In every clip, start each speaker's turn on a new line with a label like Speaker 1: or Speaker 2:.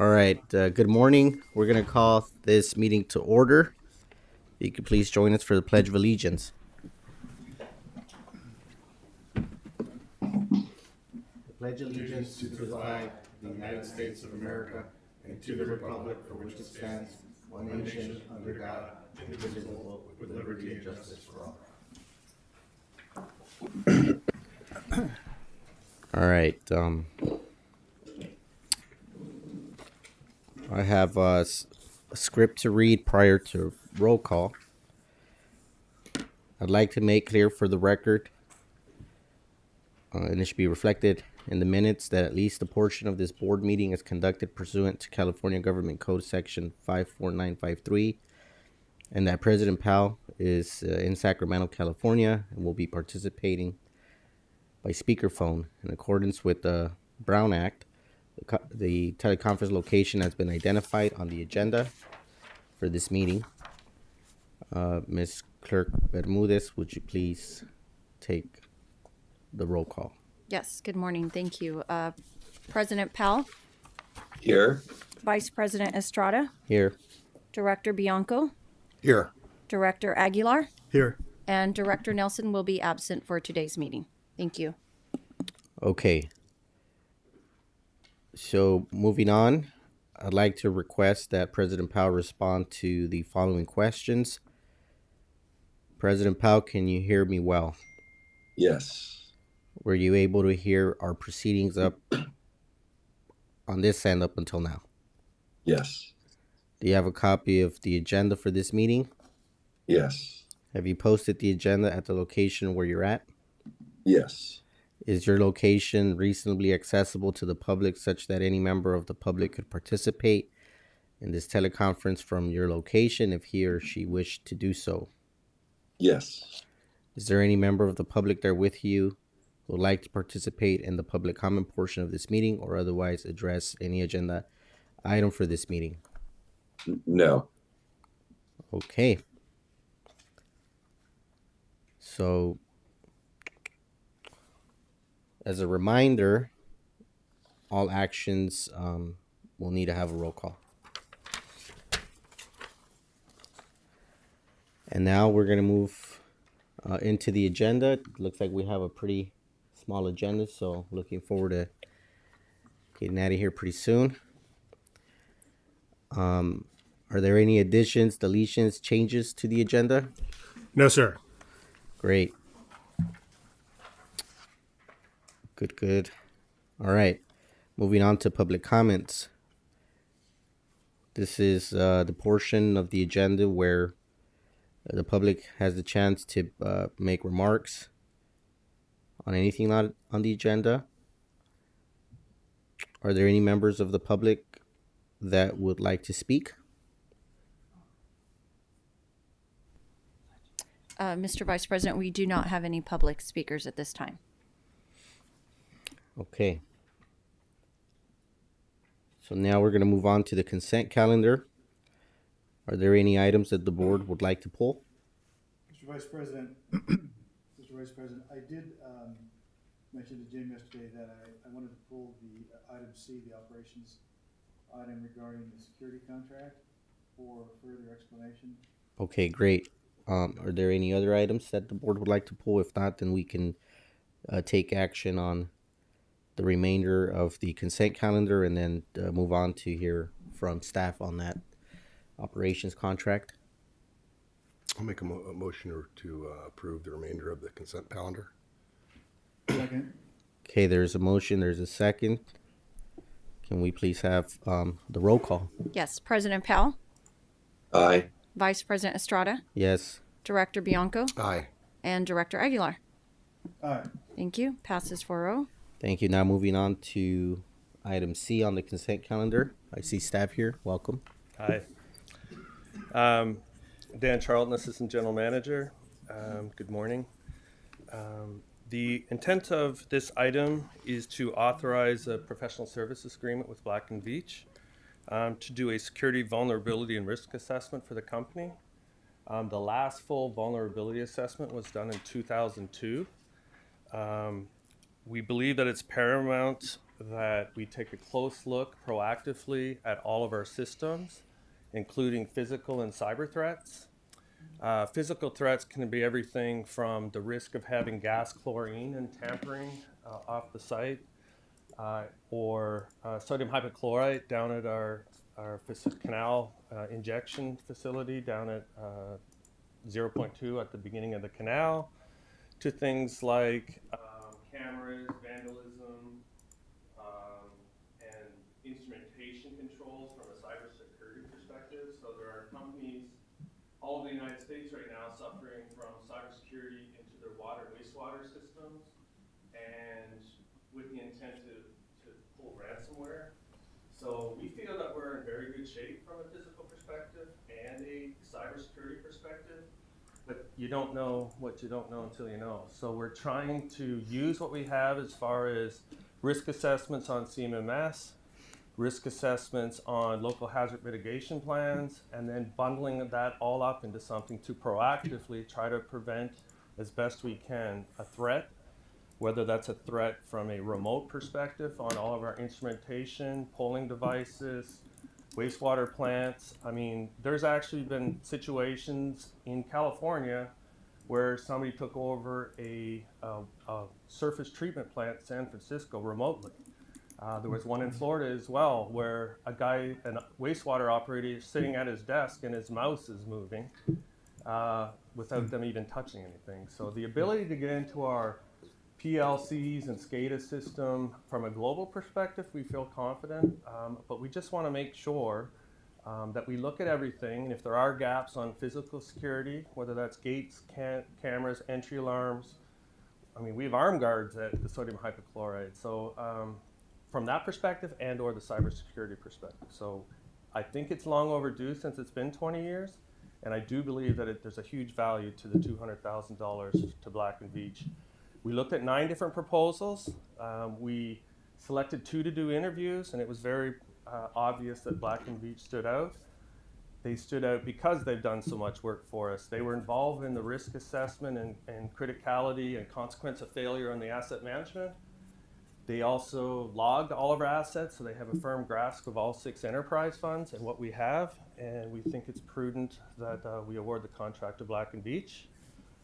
Speaker 1: All right, good morning. We're going to call this meeting to order. You could please join us for the Pledge of Allegiance. I pledge allegiance to the flag of the United States of America and to the republic for which it stands, one nation, under God, indivisible, with liberty and justice for all. All right. I have a script to read prior to roll call. I'd like to make clear for the record, and it should be reflected in the minutes, that at least a portion of this board meeting is conducted pursuant to California Government Code Section 54953, and that President Powell is in Sacramento, California, and will be participating by speakerphone. In accordance with the Brown Act, the teleconference location has been identified on the agenda for this meeting. Ms. Clerk Bermudez, would you please take the roll call?
Speaker 2: Yes, good morning. Thank you. President Powell,
Speaker 3: Here.
Speaker 2: Vice President Estrada,
Speaker 1: Here.
Speaker 2: Director Bianco,
Speaker 3: Here.
Speaker 2: Director Aguilar,
Speaker 3: Here.
Speaker 2: and Director Nelson will be absent for today's meeting. Thank you.
Speaker 1: Okay. So moving on, I'd like to request that President Powell respond to the following questions. President Powell, can you hear me well?
Speaker 3: Yes.
Speaker 1: Were you able to hear our proceedings up on this end up until now?
Speaker 3: Yes.
Speaker 1: Do you have a copy of the agenda for this meeting?
Speaker 3: Yes.
Speaker 1: Have you posted the agenda at the location where you're at?
Speaker 3: Yes.
Speaker 1: Is your location reasonably accessible to the public such that any member of the public could participate in this teleconference from your location if he or she wished to do so?
Speaker 3: Yes.
Speaker 1: Is there any member of the public there with you who would like to participate in the public comment portion of this meeting or otherwise address any agenda item for this meeting?
Speaker 3: No.
Speaker 1: Okay. So, as a reminder, all actions will need to have a roll call. And now we're going to move into the agenda. It looks like we have a pretty small agenda, so looking forward to getting out of here pretty soon. Are there any additions, deletions, changes to the agenda?
Speaker 4: No, sir.
Speaker 1: Great. Good. All right. Moving on to public comments. This is the portion of the agenda where the public has the chance to make remarks on anything not on the agenda. Are there any members of the public that would like to speak?
Speaker 2: Mr. Vice President, we do not have any public speakers at this time.
Speaker 1: Okay. So now we're going to move on to the consent calendar. Are there any items that the board would like to pull?
Speaker 5: Mr. Vice President, I did mention to Jim yesterday that I wanted to pull the item C, the operations item regarding the security contract for further explanation.
Speaker 1: Okay, great. Are there any other items that the board would like to pull? If not, then we can take action on the remainder of the consent calendar and then move on to hear from staff on that operations contract.
Speaker 6: I'll make a motion to approve the remainder of the consent calendar.
Speaker 5: Second.
Speaker 1: Okay, there's a motion, there's a second. Can we please have the roll call?
Speaker 2: Yes, President Powell,
Speaker 3: Aye.
Speaker 2: Vice President Estrada,
Speaker 1: Yes.
Speaker 2: Director Bianco,
Speaker 6: Aye.
Speaker 2: and Director Aguilar.
Speaker 5: Aye.
Speaker 2: Thank you. Passes 4-0.
Speaker 1: Thank you. Now moving on to item C on the consent calendar. I see staff here. Welcome.
Speaker 7: Hi. Dan Charlton, Assistant General Manager. Good morning. The intent of this item is to authorize a professional services agreement with Black & Veatch to do a security vulnerability and risk assessment for the company. The last full vulnerability assessment was done in 2002. We believe that it's paramount that we take a close look proactively at all of our systems, including physical and cyber threats. Physical threats can be everything from the risk of having gas, chlorine, and tampering off the site, or sodium hypochlorite down at our canal injection facility down at 0.2 at the beginning of the canal, to things like cameras, vandalism, and instrumentation controls from a cybersecurity perspective. So there are companies all over the United States right now suffering from cybersecurity into their water and wastewater systems, and with the intent to pull ransomware. So we feel that we're in very good shape from a physical perspective and a cybersecurity perspective, but you don't know what you don't know until you know. So we're trying to use what we have as far as risk assessments on CMMS, risk assessments on local hazard mitigation plans, and then bundling that all up into something to proactively try to prevent as best we can a threat, whether that's a threat from a remote perspective on all of our instrumentation, polling devices, wastewater plants. I mean, there's actually been situations in California where somebody took over a surface treatment plant in San Francisco remotely. There was one in Florida as well where a wastewater operator is sitting at his desk and his mouse is moving without them even touching anything. So the ability to get into our PLCs and SCADA system from a global perspective, we feel confident, but we just want to make sure that we look at everything, and if there are gaps on physical security, whether that's gates, cameras, entry alarms. I mean, we have arm guards at the sodium hypochlorite. So from that perspective and or the cybersecurity perspective. So I think it's long overdue since it's been 20 years, and I do believe that there's a huge value to the $200,000 to Black & Veatch. We looked at 9 different proposals. We selected 2 to do interviews, and it was very obvious that Black & Veatch stood out. They stood out because they've done so much work for us. They were involved in the risk assessment and criticality and consequence of failure on the asset management. They also logged all of our assets, so they have a firm grasp of all 6 enterprise funds and what we have, and we think it's prudent that we award the contract to Black & Veatch.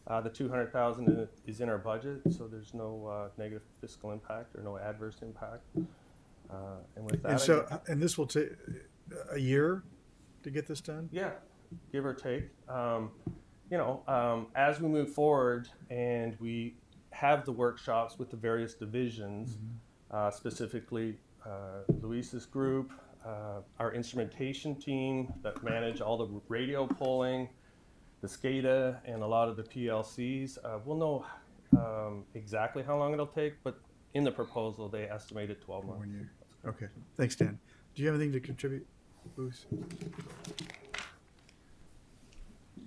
Speaker 7: The $200,000 is in our budget, so there's no negative fiscal impact or no adverse impact. And with that,
Speaker 5: And so, and this will take a year to get this done?
Speaker 7: yeah, give or take. As we move forward and we have the workshops with the various divisions, specifically Luis's group, our instrumentation team that manage all the radio polling, the SCADA, and a lot of the PLCs, we'll know exactly how long it'll take, but in the proposal, they estimated 12 months.
Speaker 5: 1 year. Okay. Thanks, Dan. Do you have anything to contribute, Luis?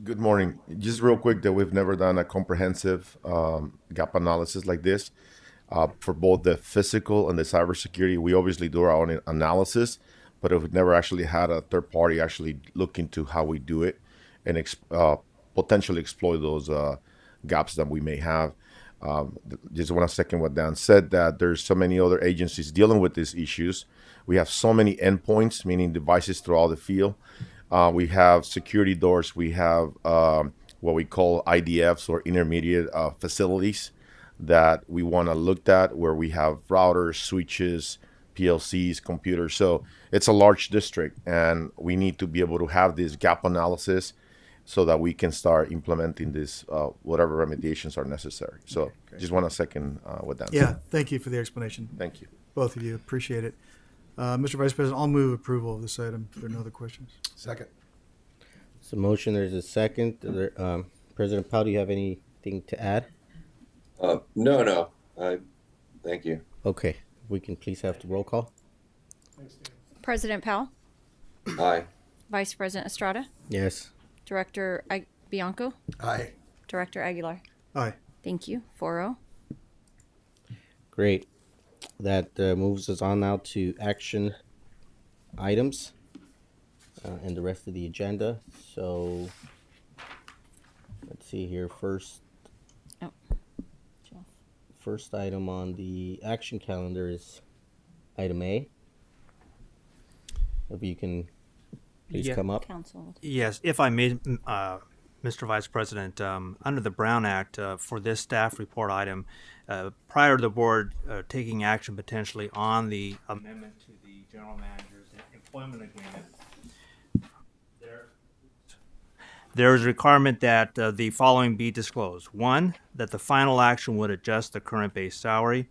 Speaker 4: Good morning. Just real quick, that we've never done a comprehensive gap analysis like this for both the physical and the cybersecurity. We obviously do our own analysis, but we've never actually had a third party actually look into how we do it and potentially exploit those gaps that we may have. Just want to second what Dan said, that there's so many other agencies dealing with these issues. We have so many endpoints, meaning devices throughout the field. We have security doors. We have what we call IDFs or intermediate facilities that we want to look at, where we have routers, switches, PLCs, computers. So it's a large district, and we need to be able to have this gap analysis so that we can start implementing this, whatever remediations are necessary. So just want to second what Dan
Speaker 5: Yeah,
Speaker 4: said.
Speaker 5: thank you for the explanation.
Speaker 4: Thank you.
Speaker 5: Both of you, appreciate it. Mr. Vice President, I'll move approval of this item if there are no other questions.
Speaker 6: Second.
Speaker 1: So motion, there's a second. President Powell, do you have anything to add?
Speaker 3: No. Thank you.
Speaker 1: Okay, we can please have the roll call.
Speaker 2: President Powell,
Speaker 3: Aye.
Speaker 2: Vice President Estrada,
Speaker 1: Yes.
Speaker 2: Director Bianco,
Speaker 6: Aye.
Speaker 2: Director Aguilar.
Speaker 5: Aye.
Speaker 2: Thank you. 4-0.
Speaker 1: Great. That moves us on now to action items and the rest of the agenda. So let's see here. First,
Speaker 2: Oh. Jeff.
Speaker 1: first item on the action calendar is item A. If you can please
Speaker 8: Yeah.
Speaker 1: come up.
Speaker 2: Council.
Speaker 8: Yes, if I may, Mr. Vice President, under the Brown Act, for this staff report item, prior to the board taking action potentially on the amendment to the general manager's employment agreement, there is a requirement that the following be disclosed. One, that the final action would adjust the current base salary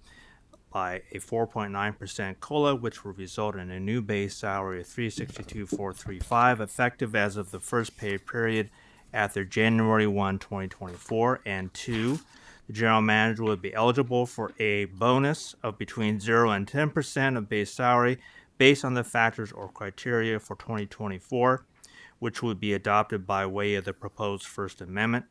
Speaker 8: by a 4.9% COLA, which will result in a new base salary of $362,435, effective as of the first pay period after January 1, 2024. And two, the general manager would be eligible for a bonus of between 0 and 10% of base salary based on the factors or criteria for 2024, which would be adopted by way of the proposed First Amendment.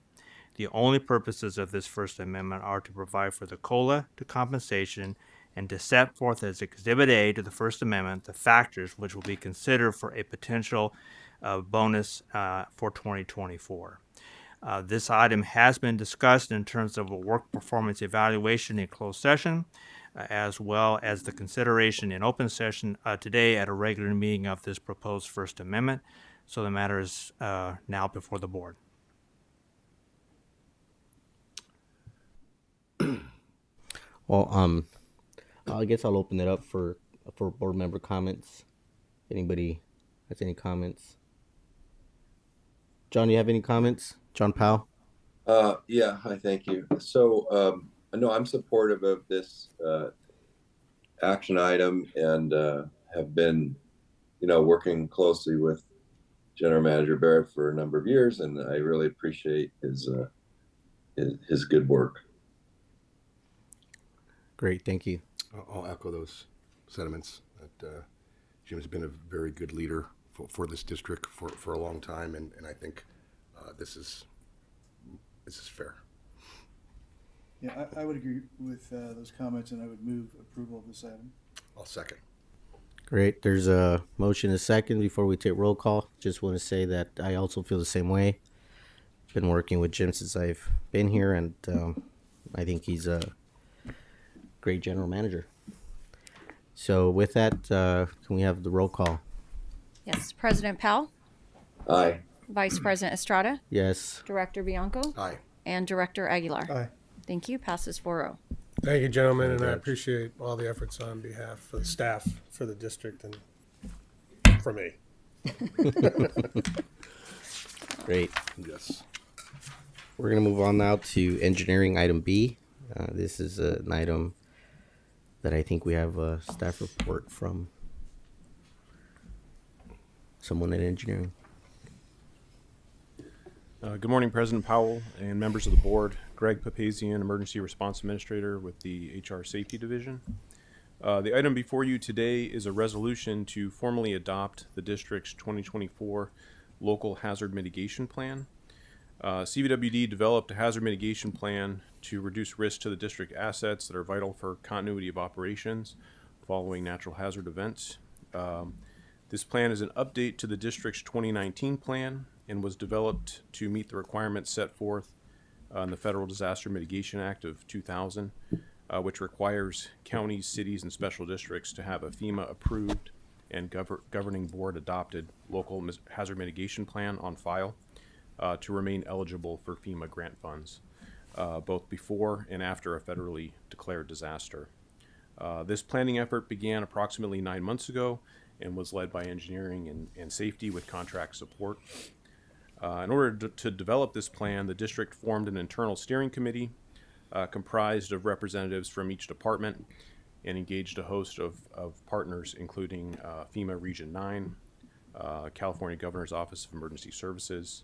Speaker 8: The only purposes of this First Amendment are to provide for the COLA to compensation and to set forth as Exhibit A to the First Amendment the factors which will be considered for a potential bonus for 2024. This item has been discussed in terms of a work performance evaluation in closed session, as well as the consideration in open session today at a regular meeting of this proposed First Amendment. So the matter is now before the board.
Speaker 1: Well, I guess I'll open it up for board member comments. Anybody has any comments? John, you have any comments? John Powell?
Speaker 3: Yeah, hi, thank you. So, no, I'm supportive of this action item and have been, working closely with General Manager Barrett for a number of years, and I really appreciate his good work.
Speaker 1: Great, thank you.
Speaker 6: I'll echo those sentiments that Jim's been a very good leader for this district for a long time, and I think this is fair.
Speaker 5: Yeah, I would agree with those comments, and I would move approval of this item.
Speaker 6: I'll second.
Speaker 1: Great. There's a motion, a second. Before we take roll call, just want to say that I also feel the same way. Been working with Jim since I've been here, and I think he's a great general manager. So with that, can we have the roll call?
Speaker 2: Yes, President Powell,
Speaker 3: Aye.
Speaker 2: Vice President Estrada,
Speaker 1: Yes.
Speaker 2: Director Bianco,
Speaker 6: Aye.
Speaker 2: and Director Aguilar.
Speaker 5: Aye.
Speaker 2: Thank you. Passes 4-0.
Speaker 9: Thank you, gentlemen, and I appreciate all the efforts on behalf of the staff for the district and for me.
Speaker 1: Great.
Speaker 6: Yes.
Speaker 1: We're going to move on now to engineering item B. This is an item that I think we have a staff report from someone in engineering.
Speaker 10: Good morning, President Powell and members of the board. Greg Papazian, Emergency Response Administrator with the HR Safety Division. The item before you today is a resolution to formally adopt the district's 2024 Local Hazard Mitigation Plan. CVWD developed a hazard mitigation plan to reduce risk to the district assets that are vital for continuity of operations following natural hazard events. This plan is an update to the district's 2019 plan and was developed to meet the requirements set forth in the Federal Disaster Mitigation Act of 2000, which requires counties, cities, and special districts to have a FEMA approved and governing board adopted local hazard mitigation plan on file to remain eligible for FEMA grant funds, both before and after a federally declared disaster. This planning effort began approximately 9 months ago and was led by engineering and safety with contract support. In order to develop this plan, the district formed an internal steering committee comprised of representatives from each department and engaged a host of partners, including FEMA Region 9, California Governor's Office of Emergency Services,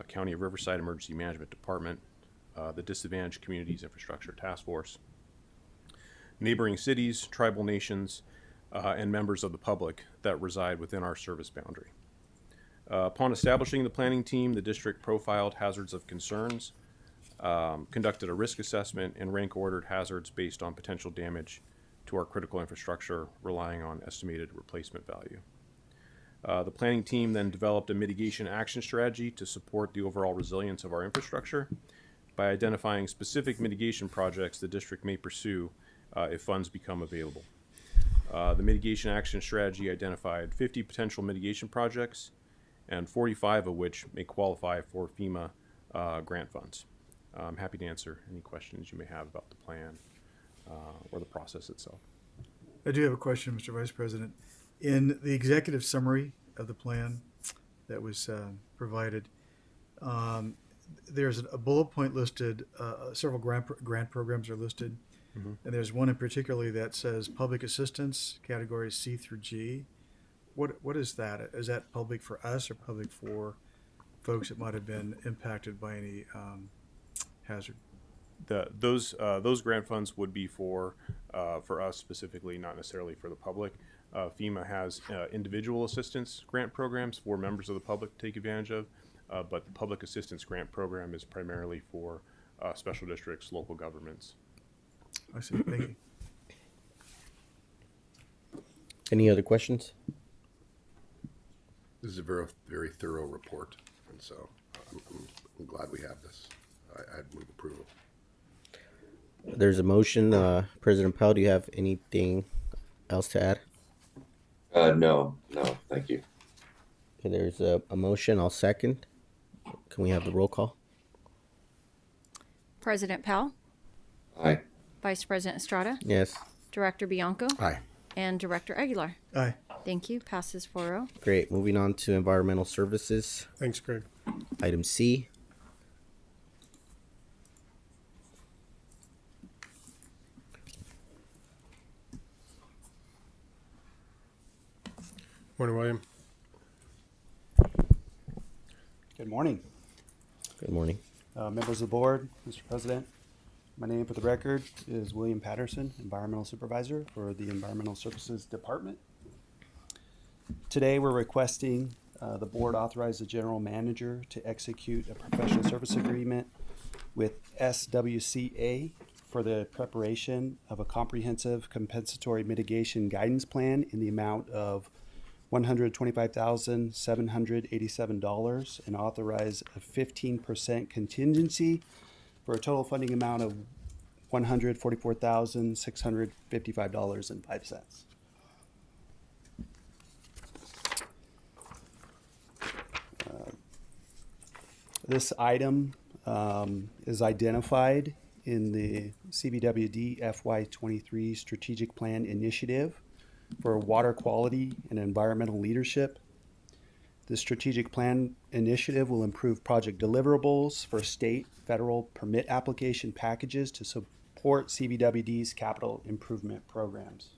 Speaker 10: County of Riverside Emergency Management Department, the Disadvantaged Communities Infrastructure Task Force, neighboring cities, tribal nations, and members of the public that reside within our service boundary. Upon establishing the planning team, the district profiled hazards of concerns, conducted a risk assessment, and rank ordered hazards based on potential damage to our critical infrastructure, relying on estimated replacement value. The planning team then developed a mitigation action strategy to support the overall resilience of our infrastructure, by identifying specific mitigation projects the district may pursue if funds become available. The mitigation action strategy identified 50 potential mitigation projects, and 45 of which may qualify for FEMA grant funds. I'm happy to answer any questions you may have about the plan or the process itself.
Speaker 5: I do have a question, Mr. Vice President. In the executive summary of the plan that was provided, there's a bullet point listed, several grant programs are listed, and there's one in particularly that says public assistance, categories C through G. What is that? Is that public for us or public for folks that might have been impacted by any hazard?
Speaker 10: Those grant funds would be for us specifically, not necessarily for the public. FEMA has individual assistance grant programs for members of the public to take advantage of, but the public assistance grant program is primarily for special districts, local governments.
Speaker 5: I see. Thank you.
Speaker 1: Any other questions?
Speaker 6: This is a very, very thorough report, and so I'm glad we have this. I'd move approval.
Speaker 1: There's a motion. President Powell, do you have anything else to add?
Speaker 3: No, thank you.
Speaker 1: Okay, there's a motion. I'll second. Can we have the roll call?
Speaker 2: President Powell,
Speaker 3: Aye.
Speaker 2: Vice President Estrada,
Speaker 1: Yes.
Speaker 2: Director Bianco,
Speaker 6: Aye.
Speaker 2: and Director Aguilar.
Speaker 5: Aye.
Speaker 2: Thank you. Passes 4-0.
Speaker 1: Great. Moving on to environmental services.
Speaker 9: Thanks, Greg.
Speaker 1: Item C.
Speaker 9: Morning, William.
Speaker 11: Good morning,
Speaker 1: Good morning.
Speaker 11: members of the board, Mr. President. My name for the record is William Patterson, Environmental Supervisor for the Environmental Services Department. Today, we're requesting the board authorize the general manager to execute a professional service agreement with SWCA for the preparation of a comprehensive compensatory mitigation guidance plan in the amount of $125,787 and authorize a 15% contingency for a total funding amount of $144,655.05. This item is identified in the CBWD FY23 Strategic Plan Initiative for water quality and environmental leadership. The strategic plan initiative will improve project deliverables for state, federal permit application packages to support CBWD's capital improvement programs.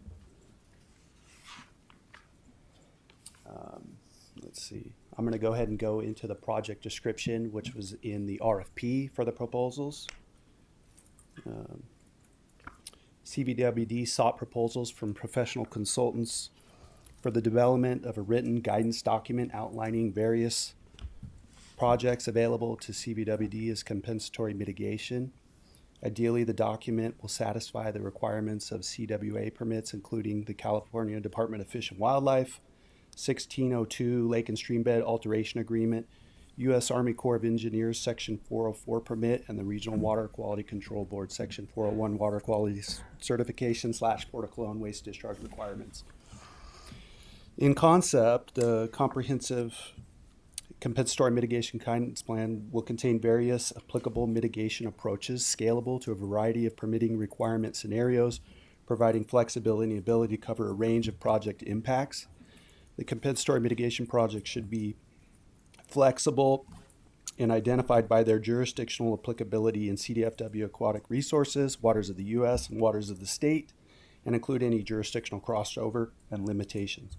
Speaker 11: Let's see. I'm going to go ahead and go into the project description, which was in the RFP for the proposals. CBWD sought proposals from professional consultants for the development of a written guidance document outlining various projects available to CBWD as compensatory mitigation. Ideally, the document will satisfy the requirements of CWA permits, including the California Department of Fish and Wildlife, 1602 Lake and Streambed Alteration Agreement, U.S. Army Corps of Engineers Section 404 permit, and the Regional Water Quality Control Board Section 401 Water Quality Certification / Port of Cologne Waste Discharge Requirements. In concept, the comprehensive compensatory mitigation guidance plan will contain various applicable mitigation approaches scalable to a variety of permitting requirement scenarios, providing flexibility and ability to cover a range of project impacts. The compensatory mitigation project should be flexible and identified by their jurisdictional applicability in CDFW aquatic resources, waters of the U.S., and waters of the state, and include any jurisdictional crossover and limitations.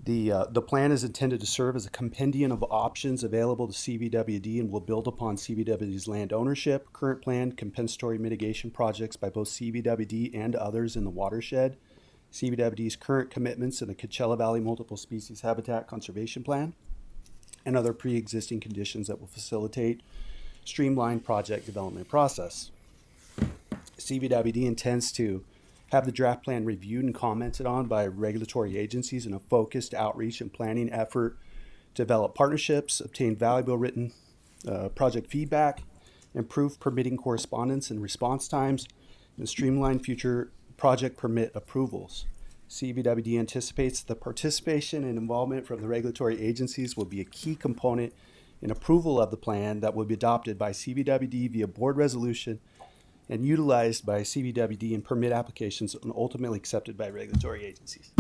Speaker 11: The plan is intended to serve as a compendium of options available to CBWD and will build upon CBWD's land ownership, current planned compensatory mitigation projects by both CBWD and others in the watershed, CBWD's current commitments in the Coachella Valley Multiple Species Habitat Conservation Plan, and other pre-existing conditions that will facilitate streamlined project development process. CBWD intends to have the draft plan reviewed and commented on by regulatory agencies in a focused outreach and planning effort to develop partnerships, obtain valuable written project feedback, improve permitting correspondence and response times, and streamline future project permit approvals. CBWD anticipates the participation and involvement from the regulatory agencies will be a key component in approval of the plan that will be adopted by CBWD via board resolution and utilized by CBWD in permit applications and ultimately accepted by regulatory agencies.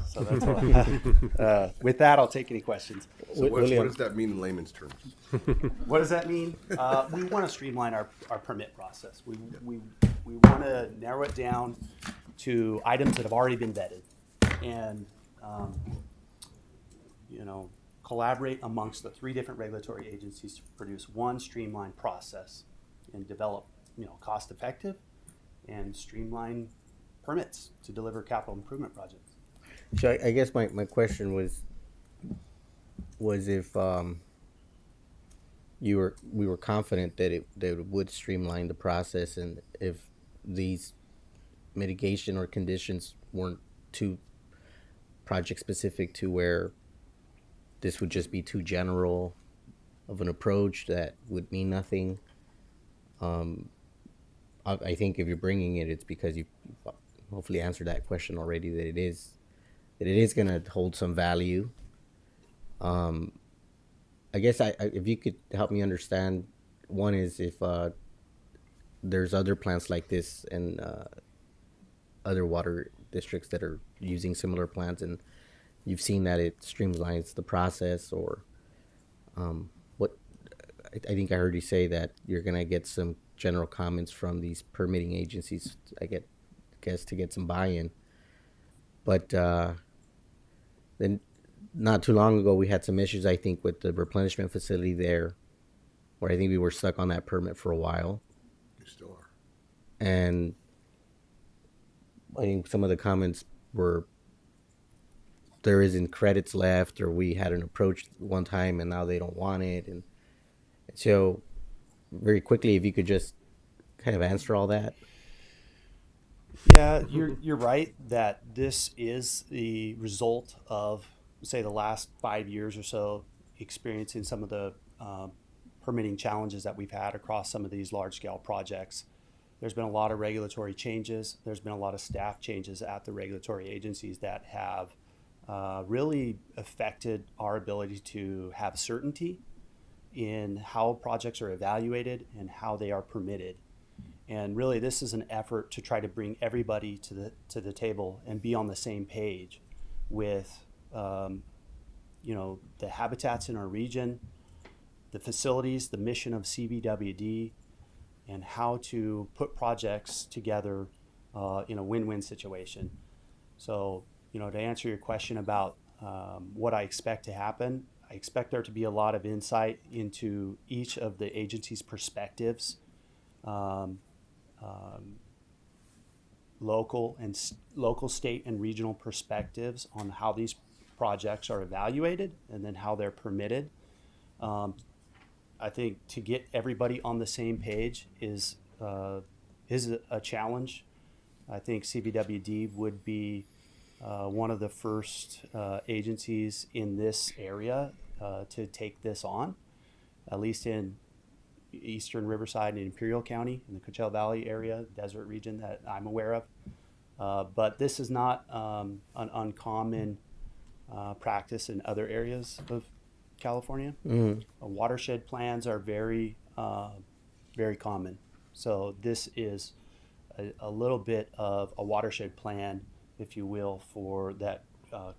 Speaker 11: So that's all. With that, I'll take any questions.
Speaker 6: So what
Speaker 1: William.
Speaker 6: does that mean in layman's terms?
Speaker 11: What does that mean? We want to streamline our permit process. We want to narrow it down to items that have already been vetted and, collaborate amongst the 3 different regulatory agencies to produce one streamlined process and develop, cost-effective and streamlined permits to deliver capital improvement projects.
Speaker 1: So I guess my question was if we were confident that it would streamline the process, and if these mitigation or conditions weren't too project specific to where this would just be too general of an approach that would mean nothing. I think if you're bringing it, it's because you hopefully answered that question already, that it is going to hold some value. I guess if you could help me understand, one is if there's other plants like this in other water districts that are using similar plants, and you've seen that it streamlines the process, or what? I think I heard you say that you're going to get some general comments from these permitting agencies, guess to get some buy-in. But then not too long ago, we had some issues, I think, with the replenishment facility there, where I think we were stuck on that permit for a while.
Speaker 6: You still are.
Speaker 1: And I think some of the comments were there isn't credits left, or we had an approach one time and now they don't want it. And so very quickly, if you could just kind of answer all that.
Speaker 11: Yeah, you're right that this is the result of, say, the last 5 years or so experiencing some of the permitting challenges that we've had across some of these large-scale projects. There's been a lot of regulatory changes. There's been a lot of staff changes at the regulatory agencies that have really affected our ability to have certainty in how projects are evaluated and how they are permitted. And really, this is an effort to try to bring everybody to the table and be on the same page with, the habitats in our region, the facilities, the mission of CBWD, and how to put projects together in a win-win situation. So, to answer your question about what I expect to happen, I expect there to be a lot of insight into each of the agencies' perspectives. Local, state, and regional perspectives on how these projects are evaluated and then how they're permitted. I think to get everybody on the same page is a challenge. I think CBWD would be one of the first agencies in this area to take this on, at least in eastern Riverside and Imperial County in the Coachella Valley area, desert region that I'm aware of. But this is not an uncommon practice in other areas of California.
Speaker 1: Mm-hmm.
Speaker 11: Watershed plans are very, very common. So this is a little bit of a watershed plan, if you will, for that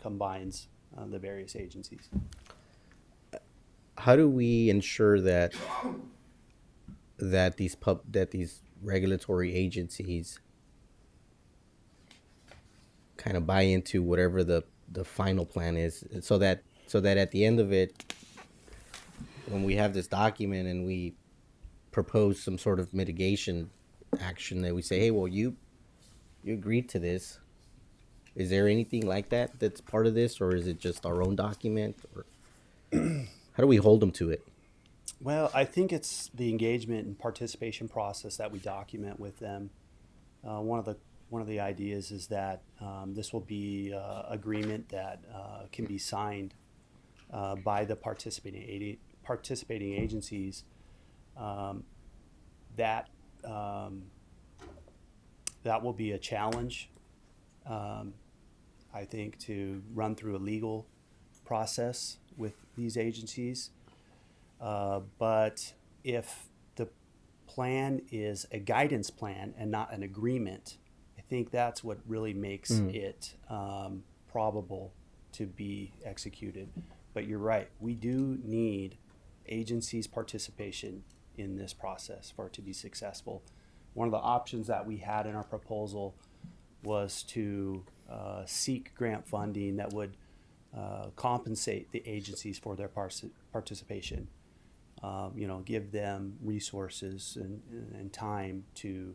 Speaker 11: combines the various agencies.
Speaker 1: How do we ensure that these regulatory agencies kind of buy into whatever the final plan is, so that at the end of it, when we have this document and we propose some sort of mitigation action, that we say, hey, well, you agreed to this. Is there anything like that that's part of this, or is it just our own document, or how do we hold them to it?
Speaker 11: Well, I think it's the engagement and participation process that we document with them. One of the ideas is that this will be agreement that can be signed by the participating participating agencies, that that will be a challenge, I think, to run through a legal process with these agencies. But if the plan is a guidance plan and not an agreement, I think that's what really makes it probable to be executed. But you're right, we do need agencies' participation in this process for it to be successful. One of the options that we had in our proposal was to seek grant funding that would compensate the agencies for their participation. Give them resources and time to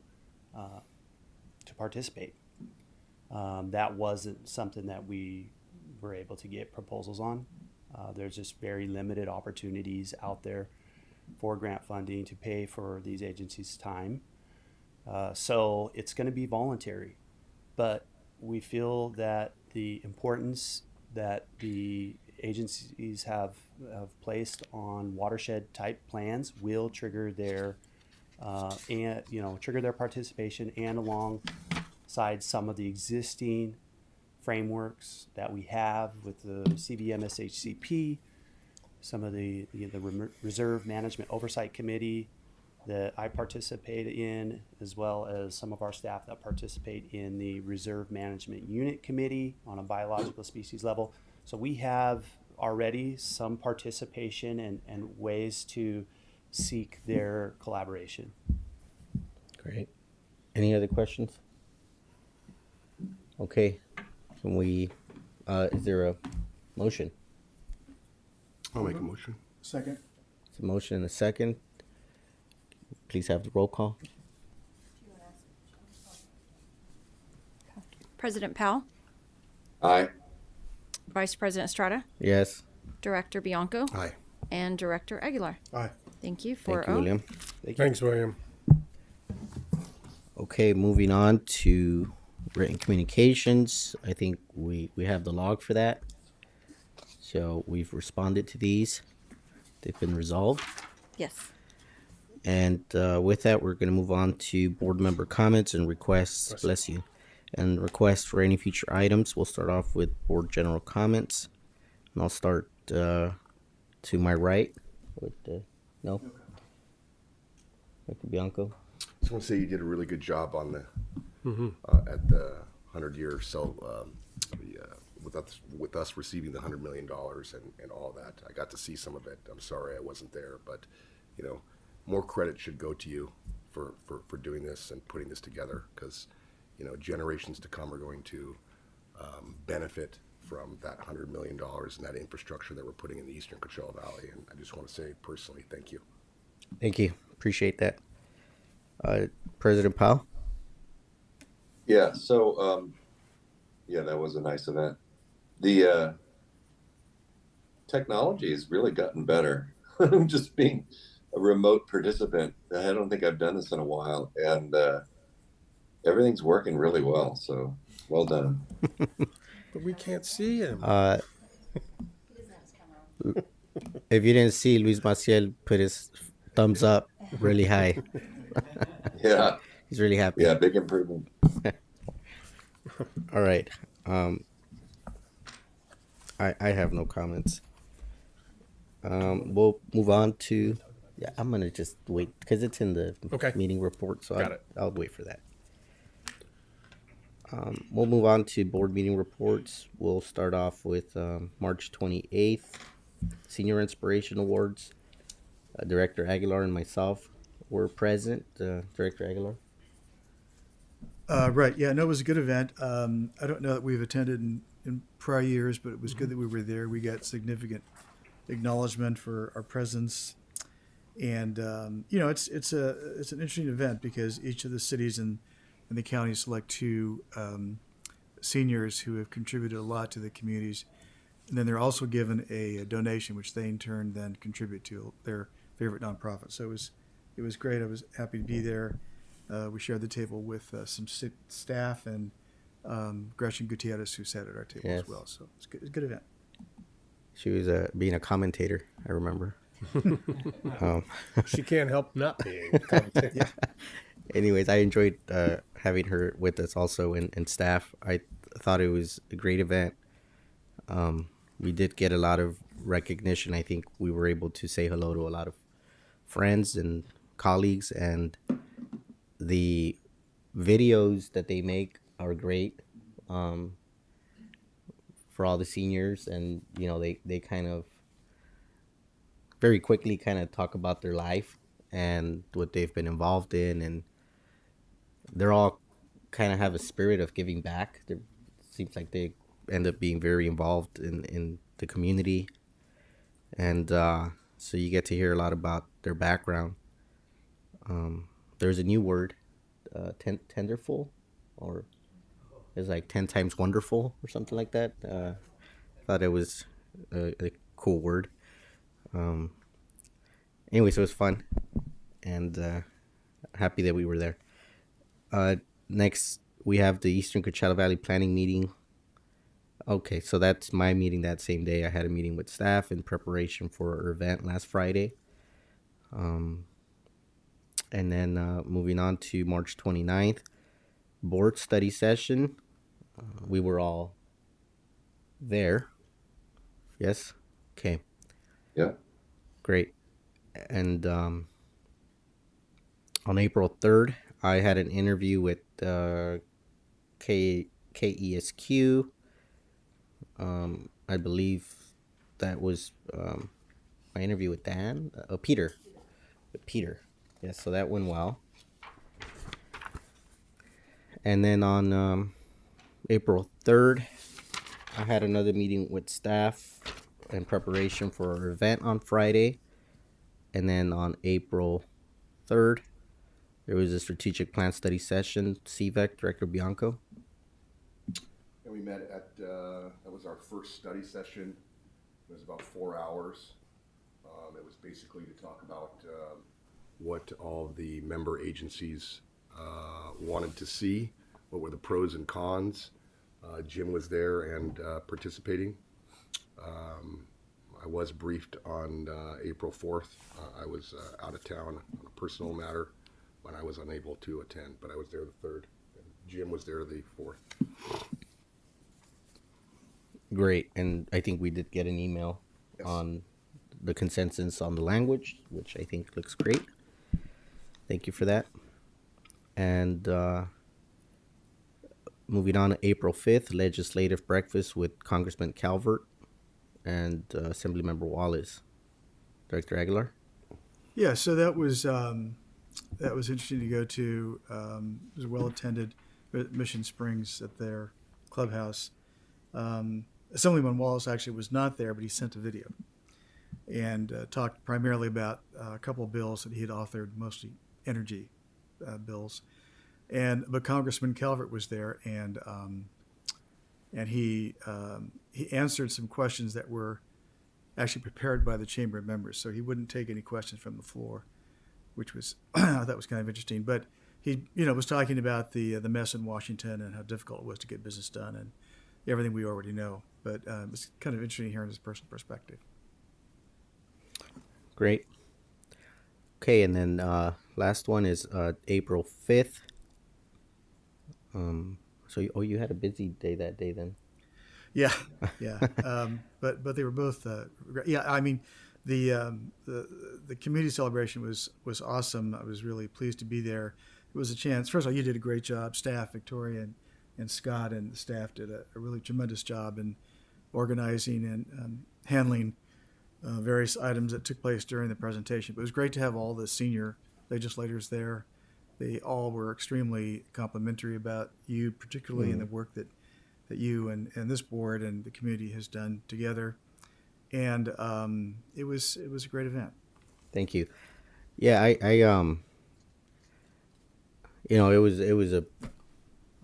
Speaker 11: participate. That wasn't something that we were able to get proposals on. There's just very limited opportunities out there for grant funding to pay for these agencies' time. So it's going to be voluntary, but we feel that the importance that the agencies have placed on watershed type plans will trigger their trigger their participation, and alongside some of the existing frameworks that we have with the CVMSHCP, some of the Reserve Management Oversight Committee that I participate in, as well as some of our staff that participate in the Reserve Management Unit Committee on a biological species level. So we have already some participation and ways to seek their collaboration.
Speaker 1: Great. Any other questions? Okay. Can we, is there a motion?
Speaker 6: I'll make a motion.
Speaker 5: Second.
Speaker 1: It's a motion and a second. Please have the roll call.
Speaker 2: President Powell,
Speaker 3: Aye.
Speaker 2: Vice President Estrada,
Speaker 1: Yes.
Speaker 2: Director Bianco,
Speaker 6: Aye.
Speaker 2: and Director Aguilar.
Speaker 9: Aye.
Speaker 2: Thank you.
Speaker 1: Thank
Speaker 2: 4-0.
Speaker 1: you, William.
Speaker 9: Thanks, William.
Speaker 1: Okay, moving on to written communications. I think we have the log for that. So we've responded to these. They've been resolved.
Speaker 2: Yes.
Speaker 1: And with that, we're going to move on to board member comments and requests. Bless you. And requests for any future items. We'll start off with board general comments. And I'll start to my right with no. Dr. Bianco.
Speaker 6: I just want to say you did a really good job on the at the 100 years. So with us receiving the $100 million and all that, I got to see some of it. I'm sorry I wasn't there, but more credit should go to you for doing this and putting this together, because generations to come are going to benefit from that $100 million and that infrastructure that we're putting in the Eastern Coachella Valley. And I just want to say personally, thank you.
Speaker 1: Thank you. Appreciate that. President Powell?
Speaker 3: Yeah. So, that was a nice event. The technology has really gotten better. Just being a remote participant, I don't think I've done this in a while, and everything's working really well. So, well done.
Speaker 9: But we can't see him.
Speaker 1: If you didn't see, Luis Maciel put his thumbs up really high.
Speaker 3: Yeah.
Speaker 1: He's really happy.
Speaker 3: Yeah, big improvement.
Speaker 1: All right. I have no comments. We'll move on to. Yeah, I'm gonna just wait because it's in the meeting report, so I'll wait for that. We'll move on to board meeting reports. We'll start off with March 28th, Senior Inspiration Awards. Director Aguilar and myself were present. Director Aguilar.
Speaker 5: Right. Yeah, no, it was a good event. I don't know that we've attended in prior years, but it was good that we were there. We got significant acknowledgement for our presence. And, it's an interesting event because each of the cities and the county select two seniors who have contributed a lot to the communities. And then they're also given a donation, which they in turn then contribute to their favorite nonprofit. So it was great. I was happy to be there. We shared the table with some staff and Gretchen Gutierrez, who sat at our table as well. So it's a good event.
Speaker 1: She was being a commentator, I remember.
Speaker 9: She can't help not being a commentator.
Speaker 1: Anyways, I enjoyed having her with us also, and staff. I thought it was a great event. We did get a lot of recognition. I think we were able to say hello to a lot of friends and colleagues, and the videos that they make are great for all the seniors. And they kind of very quickly kind of talk about their life and what they've been involved in, and they're all kind of have a spirit of giving back. It seems like they end up being very involved in the community, and so you get to hear a lot about their background. There's a new word, tenderful, or it's like 10 times wonderful or something like that. Thought it was a cool word. Anyway, so it was fun, and happy that we were there. Next, we have the Eastern Coachella Valley Planning Meeting. Okay, so that's my meeting that same day. I had a meeting with staff in preparation for our event last Friday. And then moving on to March 29th, board study session. We were all there. Yes? Okay.
Speaker 3: Yeah.
Speaker 1: Great. And on April 3rd, I had an interview with KESQ. I believe that was my interview with Dan. Peter. With Peter. Yes, so that went well. And then on April 3rd, I had another meeting with staff in preparation for our event on Friday. And then on April 3rd, there was a strategic plan study session. CVEC, Director Bianco.
Speaker 6: And we met at, that was our first study session. It was about 4 hours. It was basically to talk about what all the member agencies wanted to see, what were the pros and cons. Jim was there and participating. I was briefed on April 4th. I was out of town on a personal matter when I was unable to attend, but I was there the 3rd. Jim was there the 4th.
Speaker 1: Great. And I think we did get an email on the consensus on the language, which I think looks great. Thank you for that. And moving on to April 5th, legislative breakfast with Congressman Calvert and Assemblymember Wallace. Director Aguilar?
Speaker 5: Yeah, so that was interesting to go to. It was well attended at Mission Springs at their clubhouse. Assemblyman Wallace actually was not there, but he sent a video and talked primarily about a couple of bills that he had authored, mostly energy bills. But Congressman Calvert was there, and he answered some questions that were actually prepared by the chamber of members. So he wouldn't take any questions from the floor, which was I thought was kind of interesting. But he was talking about the mess in Washington and how difficult it was to get business done and everything we already know. But it's kind of interesting hearing his personal perspective.
Speaker 1: Great. Okay, and then last one is April 5th. So you had a busy day that day then.
Speaker 5: Yeah. But they were both great. Yeah, I mean, the community celebration was awesome. I was really pleased to be there. It was a chance. First of all, you did a great job. Staff, Victoria and Scott and the staff did a really tremendous job in organizing and handling various items that took place during the presentation. But it was great to have all the senior legislators there. They all were extremely complimentary about you, particularly in the work that you and this board and the community has done together. And it was a great event.
Speaker 1: Thank you. Yeah, I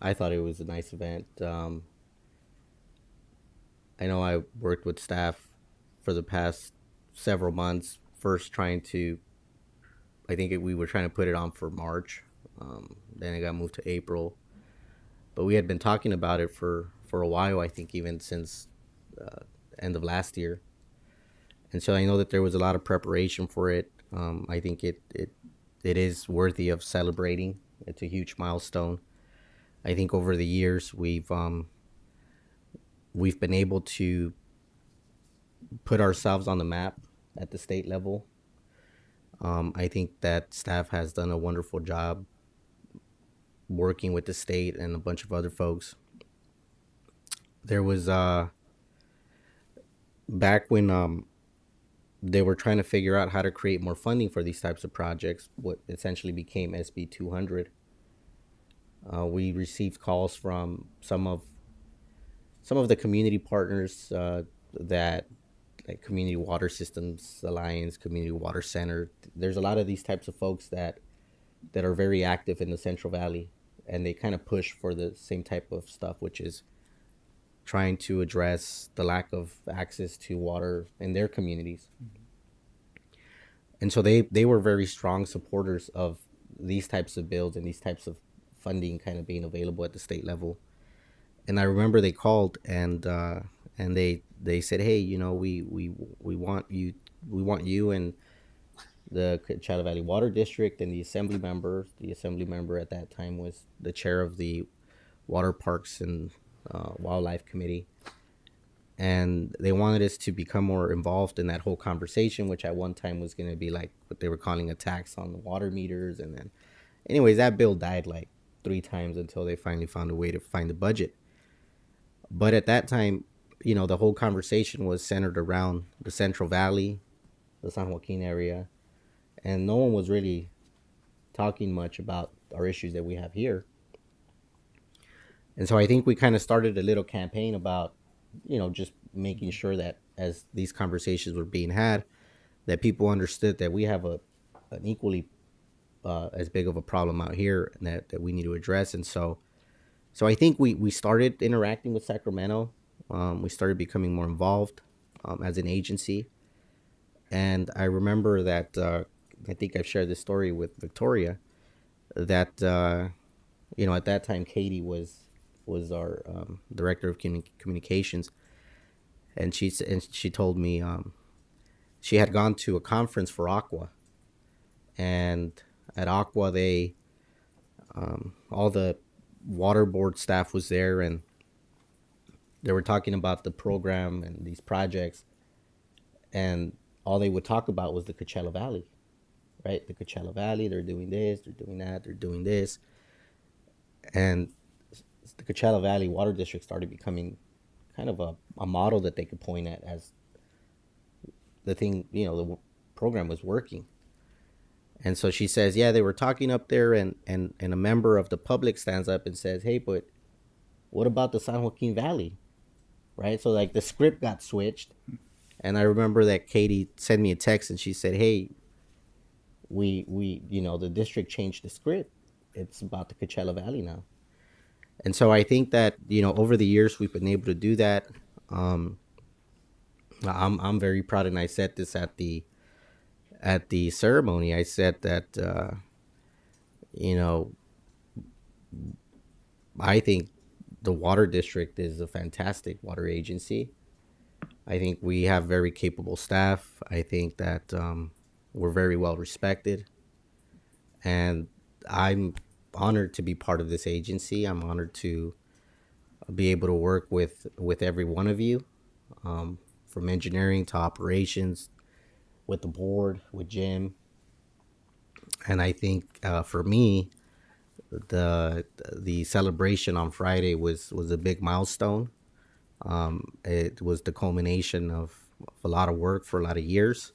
Speaker 1: I thought it was a nice event. I know I worked with staff for the past several months, first trying to, I think we were trying to put it on for March. Then it got moved to April. But we had been talking about it for a while, I think even since end of last year. And so I know that there was a lot of preparation for it. I think it is worthy of celebrating. It's a huge milestone. I think over the years we've been able to put ourselves on the map at the state level. I think that staff has done a wonderful job working with the state and a bunch of other folks. There was back when they were trying to figure out how to create more funding for these types of projects, what essentially became SB 200. We received calls from some of the community partners that, like Community Water Systems Alliance, Community Water Center. There's a lot of these types of folks that are very active in the Central Valley, and they kind of push for the same type of stuff, which is trying to address the lack of access to water in their communities. And so they were very strong supporters of these types of bills and these types of funding kind of being available at the state level. And I remember they called and they said, hey, you know, we want you and the Coachella Valley Water District and the assembly member at that time was the chair of the Water Parks and Wildlife Committee, and they wanted us to become more involved in that whole conversation, which at one time was going to be like what they were calling a tax on the water meters. And then anyways, that bill died like 3 times until they finally found a way to find the budget. But at that time, you know, the whole conversation was centered around the Central Valley, the San Joaquin area, and no one was really talking much about our issues that we have here. And so I think we kind of started a little campaign about, you know, just making sure that as these conversations were being had, that people understood that we have an equally as big of a problem out here that we need to address. And so I think we started interacting with Sacramento. We started becoming more involved as an agency. And I remember that, I think I've shared this story with Victoria, that, you know, at that time, Katie was our director of communications. And she told me she had gone to a conference for Aqua. And at Aqua, they, all the water board staff was there, and they were talking about the program and these projects, and all they would talk about was the Coachella Valley, right? The Coachella Valley, they're doing this, they're doing that, they're doing this. And the Coachella Valley Water District started becoming kind of a model that they could point at as the thing, you know, the program was working. And so she says, yeah, they were talking up there, and a member of the public stands up and says, hey, but what about the San Joaquin Valley? Right? So like the script got switched. And I remember that Katie sent me a text and she said, hey, we you know, the district changed the script. It's about the Coachella Valley now. And so I think that, you know, over the years we've been able to do that. I'm very proud, and I said this at the ceremony. I said that you know, I think the water district is a fantastic water agency. I think we have very capable staff. I think that we're very well respected, and I'm honored to be part of this agency. I'm honored to be able to work with every one of you, from engineering to operations, with the board, with Jim. And I think for me, the celebration on Friday was a big milestone. It was the culmination of a lot of work for a lot of years,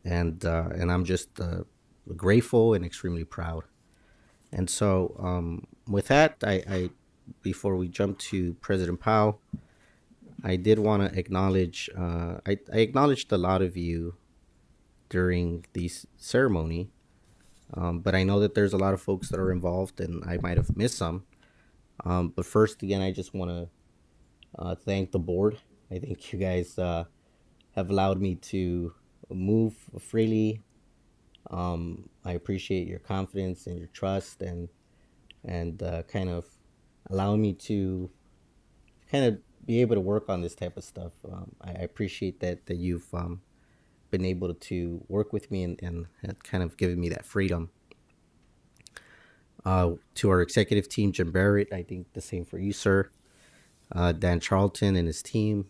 Speaker 1: and I'm just grateful and extremely proud. And so with that, I before we jump to President Powell, I did want to acknowledge, I acknowledged a lot of you during this ceremony, but I know that there's a lot of folks that are involved, and I might have missed some. But first, again, I just want to thank the board. I think you guys have allowed me to move freely. I appreciate your confidence and your trust, and kind of allowing me to kind of be able to work on this type of stuff. I appreciate that you've been able to work with me and had kind of given me that freedom. To our executive team, Jim Barrett, I think the same for you, sir. Dan Charlton and his team.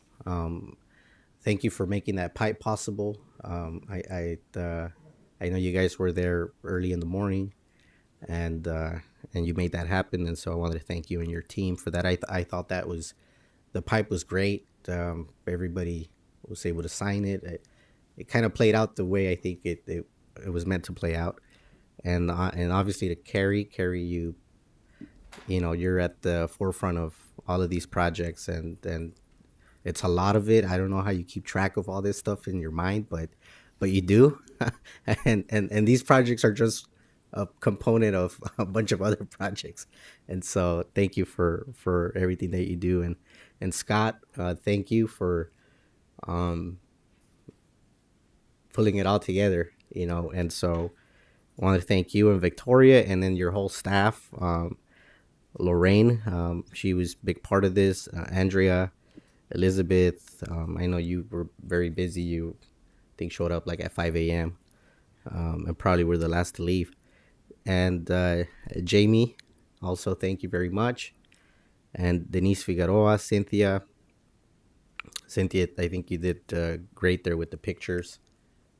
Speaker 1: Thank you for making that pipe possible. I know you guys were there early in the morning, and you made that happen. And so I wanted to thank you and your team for that. I thought that was, the pipe was great. Everybody was able to sign it. It kind of played out the way I think it was meant to play out. And obviously to Carrie, you're at the forefront of all of these projects, and it's a lot of it. I don't know how you keep track of all this stuff in your mind, but you do. and these projects are just a component of a bunch of other projects. And so thank you for everything that you do. And Scott, thank you for pulling it all together, and so I want to thank you and Victoria and then your whole staff. Lorraine, she was a big part of this. Andrea, Elizabeth, I know you were very busy. You, I think, showed up like at 5 a.m. And probably were the last to leave. And Jamie, also thank you very much. And Denise Figueroa, Cynthia, I think you did great there with the pictures.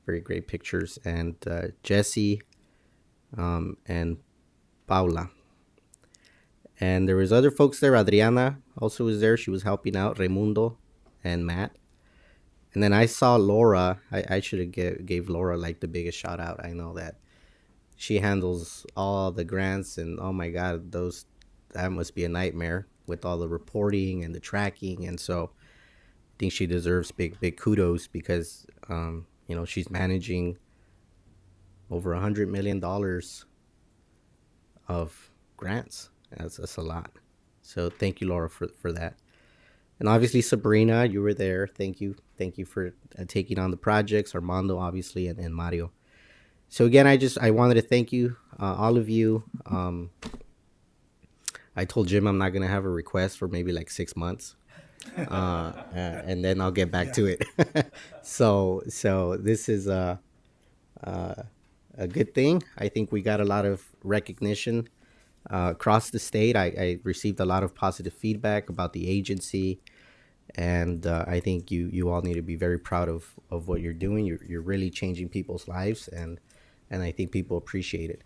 Speaker 1: Very great pictures. And Jesse, and Paula. And there was other folks there. Adriana also was there. She was helping out. Raimundo and Matt. And then I saw Laura. I should have gave Laura like the biggest shout out. I know that she handles all the grants, and oh my God, that must be a nightmare with all the reporting and the tracking. And so I think she deserves big kudos because she's managing over $100 million of grants. That's a lot. So thank you, Laura, for that. And obviously, Sabrina, you were there. Thank you for taking on the projects. Armando, obviously, and Mario. So again, I wanted to thank you, all of you. I told Jim I'm not gonna have a request for maybe like 6 months, and then I'll get back to it. So this is a good thing. I think we got a lot of recognition across the state. I received a lot of positive feedback about the agency, and I think you all need to be very proud of what you're doing. You're really changing people's lives, and I think people appreciate it.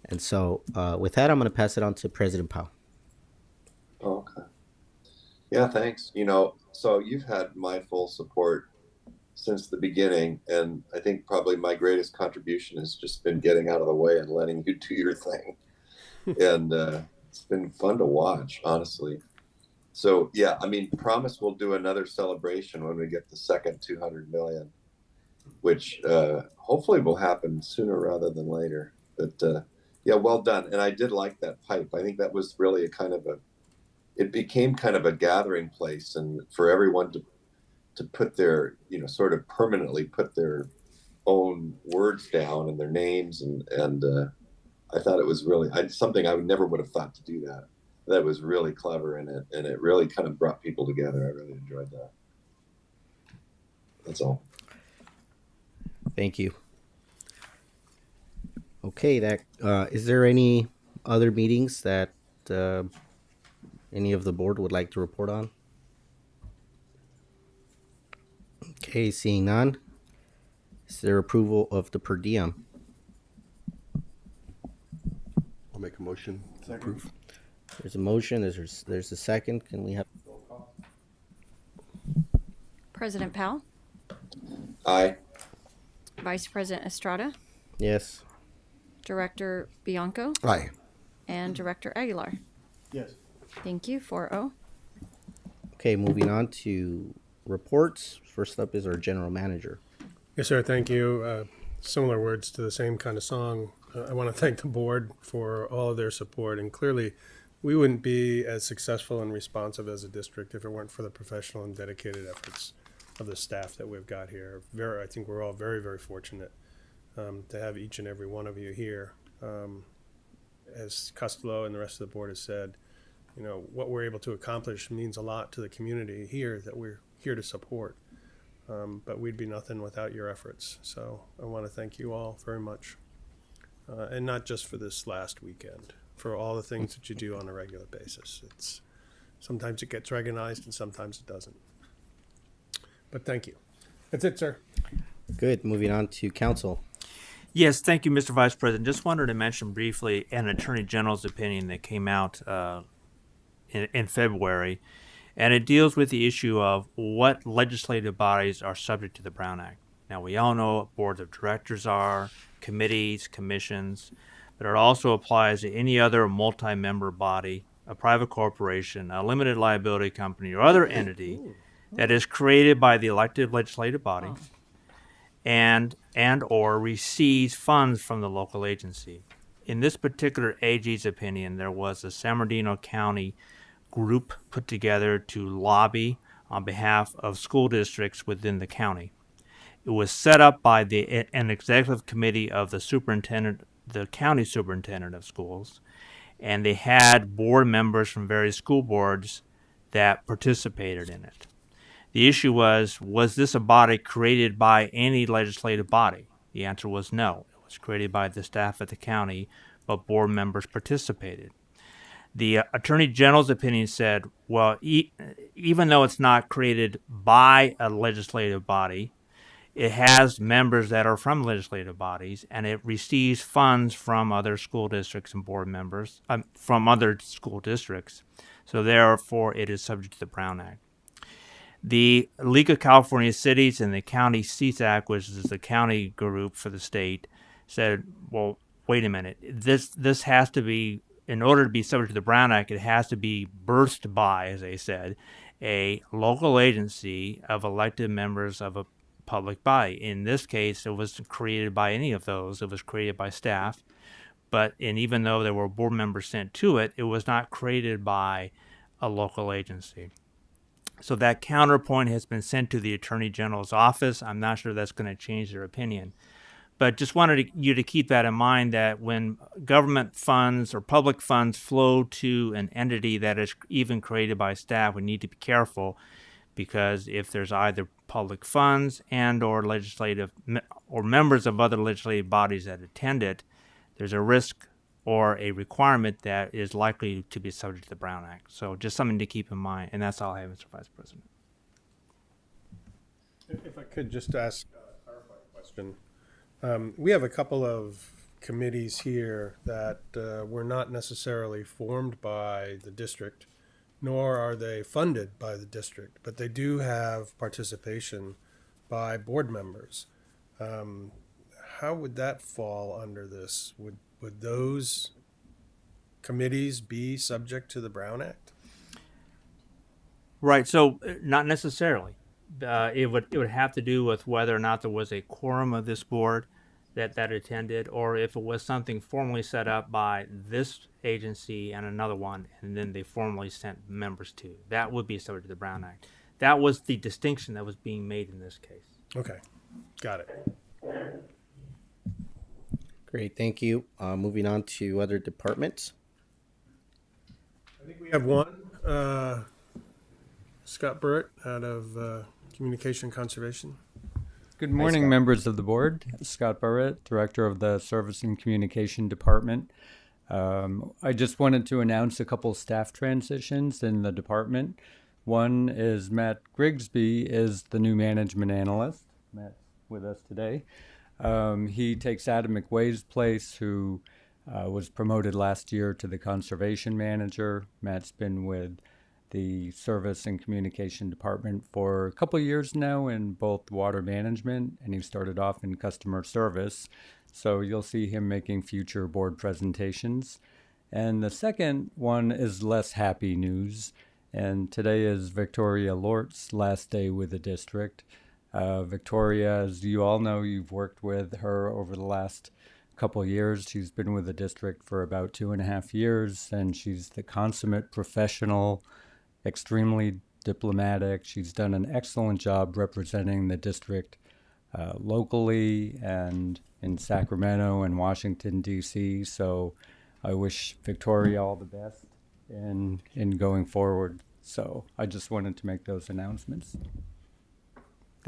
Speaker 1: And so with that, I'm going to pass it on to President Powell.
Speaker 3: Okay. Yeah, thanks. So you've had my full support since the beginning, and I think probably my greatest contribution has just been getting out of the way and letting you do your thing. And it's been fun to watch, honestly. So yeah, promise we'll do another celebration when we get the second 200 million, which hopefully will happen sooner rather than later. But yeah, well done. And I did like that pipe. I think that was really it became kind of a gathering place, and for everyone to put their, sort of permanently put their own words down and their names, and I thought it was really something I never would have thought to do that. That was really clever, and it really kind of brought people together. I really enjoyed that. That's all.
Speaker 1: Thank you. Okay, is there any other meetings that any of the board would like to report on? Okay, seeing none. Is there approval of the per diem?
Speaker 6: I'll make a motion to approve.
Speaker 1: There's a motion. There's a second. Can we have?
Speaker 2: President Powell,
Speaker 3: Aye.
Speaker 2: Vice President Estrada,
Speaker 1: Yes.
Speaker 2: Director Bianco,
Speaker 6: Aye.
Speaker 2: and Director Aguilar.
Speaker 5: Yes.
Speaker 2: Thank you, 4-0.
Speaker 1: Okay, moving on to reports. First up is our general manager.
Speaker 9: Yes, sir. Thank you. Similar words to the same kind of song. I want to thank the board for all of their support. And clearly, we wouldn't be as successful and responsive as a district if it weren't for the professional and dedicated efforts of the staff that we've got here. I think we're all very, very fortunate to have each and every one of you here. As Costello and the rest of the board has said, what we're able to accomplish means a lot to the community here that we're here to support. but we'd be nothing without your efforts. So I want to thank you all very much. And not just for this last weekend, for all the things that you do on a regular basis. Sometimes it gets recognized and sometimes it doesn't. But thank you. That's it, sir.
Speaker 1: Good. Moving on to council.
Speaker 8: Yes, thank you, Mr. Vice President. Just wanted to mention briefly an Attorney General's opinion that came out in February, and it deals with the issue of what legislative bodies are subject to the Brown Act. Now, we all know what boards of directors are, committees, commissions, but it also applies to any other multi-member body, a private corporation, a limited liability company, or other entity that is created by the elected legislative body and or receives funds from the local agency. In this particular AG's opinion, there was a San Bernardino County group put together to lobby on behalf of school districts within the county. It was set up by an executive committee of the county superintendent of schools, and they had board members from various school boards that participated in it. The issue was this a body created by any legislative body? The answer was no. It was created by the staff at the county, but board members participated. The Attorney General's opinion said, well, even though it's not created by a legislative body, it has members that are from legislative bodies, and it receives funds from other school districts and board members, from other school districts. So therefore, it is subject to the Brown Act. The League of California Cities and the County Seats Act, which is the county group for the state, said, well, wait a minute. This has to be, in order to be subject to the Brown Act, it has to be birthed by, as they said, a local agency of elected members of a public body. In this case, it wasn't created by any of those. It was created by staff. And even though there were board members sent to it, it was not created by a local agency. So that counterpoint has been sent to the Attorney General's office. I'm not sure that's going to change their opinion. But just wanted you to keep that in mind, that when government funds or public funds flow to an entity that is even created by staff, we need to be careful, because if there's either public funds and or legislative or members of other legislative bodies that attend it, there's a risk or a requirement that is likely to be subject to the Brown Act. So just something to keep in mind, and that's all I have, Mr. Vice President.
Speaker 9: If I could just ask a clarifying question. We have a couple of committees here that were not necessarily formed by the district, nor are they funded by the district, but they do have participation by board members. How would that fall under this? Would those committees be subject to the Brown Act?
Speaker 8: Right. So not necessarily. It would have to do with whether or not there was a quorum of this board that attended, or if it was something formally set up by this agency and another one, and then they formally sent members to. That would be subject to the Brown Act. That was the distinction that was being made in this case.
Speaker 9: Okay, got it.
Speaker 1: Great. Thank you. Moving on to other departments.
Speaker 9: I think we have one. Scott Burrett out of Communication Conservation.
Speaker 12: Good morning, members of the board. Scott Burrett, Director of the Service and Communication Department. I just wanted to announce a couple staff transitions in the department. One is Matt Grigsby is the new management analyst. Matt's with us today. He takes Adam McWay's place, who was promoted last year to the conservation manager. Matt's been with the Service and Communication Department for a couple of years now in both water management, and he started off in customer service. So you'll see him making future board presentations. And the second one is less happy news. And today is Victoria Lort's last day with the district. Victoria, as you all know, you've worked with her over the last couple of years. She's been with the district for about 2.5 years, and she's the consummate professional, extremely diplomatic. She's done an excellent job representing the district locally and in Sacramento and Washington, D.C. So I wish Victoria all the best in going forward. So I just wanted to make those announcements.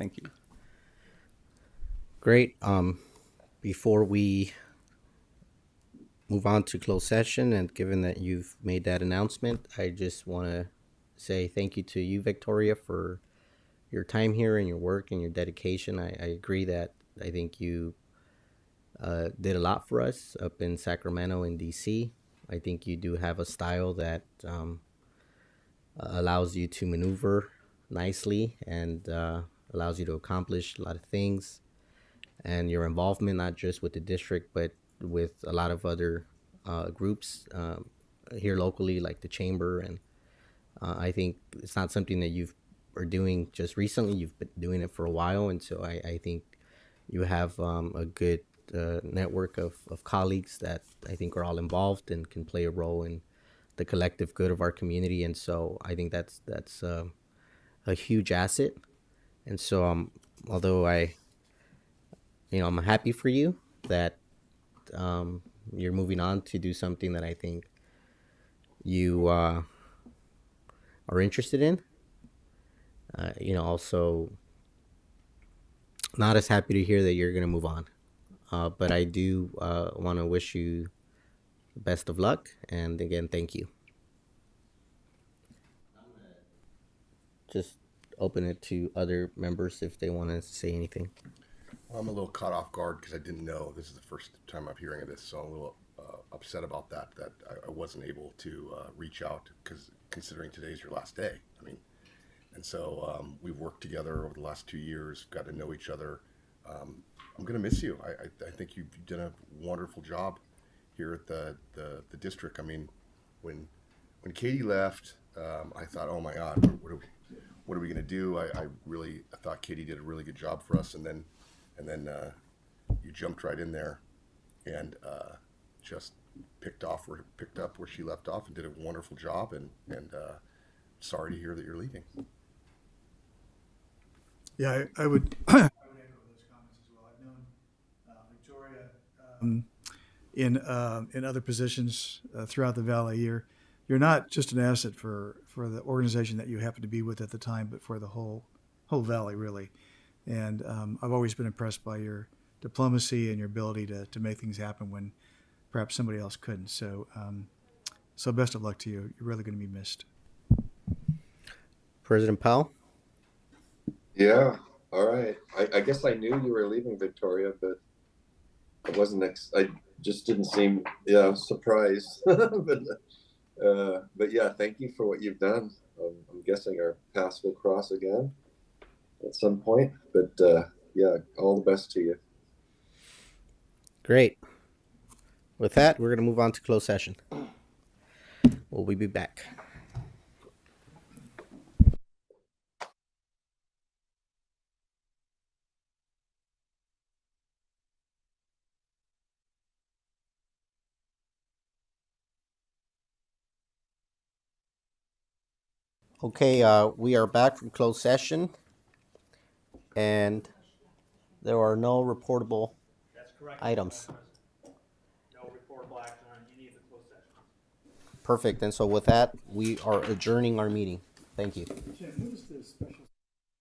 Speaker 12: Thank you.
Speaker 1: Great. Before we move on to closed session, and given that you've made that announcement, I just want to say thank you to you, Victoria, for your time here and your work and your dedication. I agree that I think you did a lot for us up in Sacramento and DC. I think you do have a style that allows you to maneuver nicely and allows you to accomplish a lot of things. And your involvement, not just with the district, but with a lot of other groups here locally, like the chamber. And I think it's not something that you've are doing just recently. You've been doing it for a while. And so I think you have a good network of colleagues that I think are all involved and can play a role in the collective good of our community. And so I think that's a huge asset. And so although I'm happy for you that you're moving on to do something that I think you are interested in. Also not as happy to hear that you're going to move on. But I do want to wish you the best of luck. And again, thank you. Just open it to other members if they want to say anything.
Speaker 6: Well, I'm a little caught off guard because I didn't know. This is the first time I'm hearing of this, so I'm a little upset about that I wasn't able to reach out, because considering today's your last day. And so we've worked together over the last 2 years, got to know each other. I'm going to miss you. I think you've done a wonderful job here at the district. When Katie left, I thought, oh my God, what are we going to do? I thought Katie did a really good job for us, and then you jumped right in there and just picked up where she left off and did a wonderful job. And sorry to hear that you're leaving.
Speaker 5: Yeah, I would echo those comments as well. I've known Victoria in other positions throughout the valley. You're not just an asset for the organization that you happen to be with at the time, but for the whole valley, really. And I've always been impressed by your diplomacy and your ability to make things happen when perhaps somebody else couldn't. So best of luck to you. You're really going to be missed.
Speaker 1: President Powell?
Speaker 3: Yeah. All right. I guess I knew you were leaving, Victoria, but I wasn't. I just didn't seem surprised. But yeah, thank you for what you've done. I'm guessing our paths will cross again at some point. But yeah, all the best to you.
Speaker 1: Great. With that, we're going to move on to closed session. We'll be back. Okay, we are back from closed session, and there are no reportable items.
Speaker 8: No reportable action on any of the closed sessions.
Speaker 1: Perfect. And so with that, we are adjourning our meeting. Thank you.
Speaker 5: Jim, what is the special